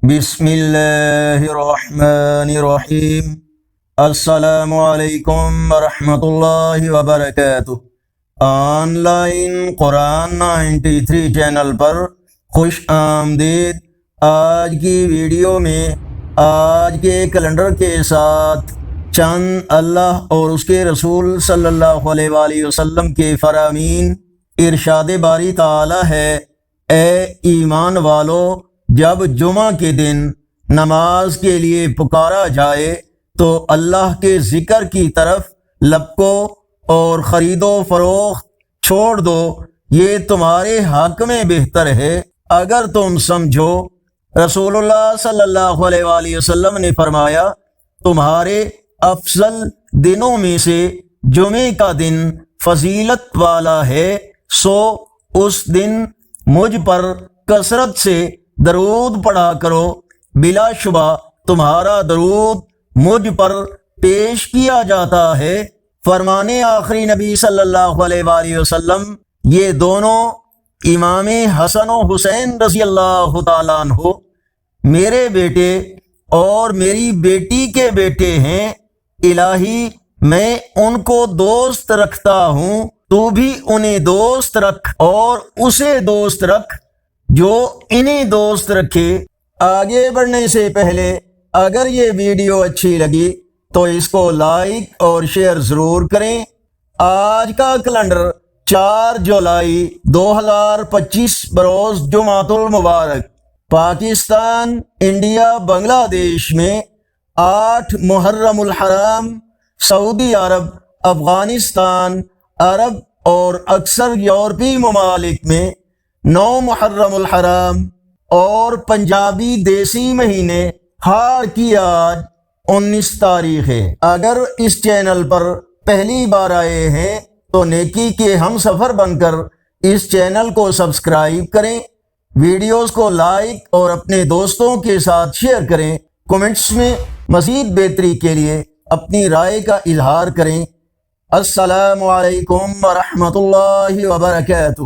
بسم اللہ الرحمن الرحیم۔ السلام علیکم ورحمۃ اللہ وبرکاتہ۔ آن لائن قرآن 93 چینل پر خوش آمدید۔ آج کی ویڈیو میں آج کے کیلنڈر کے ساتھ چند اللہ اور اس کے رسول صلی اللہ علیہ وآلہ وسلم کے فرامین۔ ارشاد باری تعالی ہے، اے ایمان والو، جب جمعہ کے دن نماز کے لیے پکارا جائے تو اللہ کے ذکر کی طرف لپکو اور خرید و فروخت چھوڑ دو، یہ تمہارے حق میں بہتر ہے اگر تم سمجھو۔ رسول اللہ صلی اللہ علیہ وآلہ وسلم نے فرمایا، تمہارے افضل دنوں میں سے جمعے کا دن فضیلت والا ہے، سو اس دن مجھ پر کثرت سے درود پڑھا کرو، بلا شبہ تمہارا درود مجھ پر پیش کیا جاتا ہے۔ فرمانے آخری نبی صلی اللہ علیہ وآلہ وسلم، یہ دونوں امام حسن و حسین رضی اللہ تعالیٰ عنہ میرے بیٹے اور میری بیٹی کے بیٹے ہیں، الہی میں ان کو دوست رکھتا ہوں، تو بھی انہیں دوست رکھ اور اسے دوست رکھ جو انہیں دوست رکھے۔ آگے بڑھنے سے پہلے اگر یہ ویڈیو اچھی لگی تو اس کو لائک اور شیئر ضرور کریں۔ آج کا کیلنڈر 4 جولائی 2025 بروز جمعۃ المبارک، پاکستان، انڈیا، بنگلہ دیش میں 8 محرم الحرام، سعودی عرب، افغانستان، عرب اور اکثر یورپی ممالک میں 9 محرم الحرام اور پنجابی دیسی مہینے ہار کی آج 19 تاریخ ہے۔ اگر اس چینل پر پہلی بار آئے ہیں تو نیکی کے ہم سفر بن کر اس چینل کو سبسکرائب کریں، ویڈیوز کو لائک اور اپنے دوستوں کے ساتھ شیئر کریں، کومنٹس میں مزید بہتری کے لیے اپنی رائے کا اظہار کریں۔ السلام علیکم ورحمۃ اللہ وبرکاتہ۔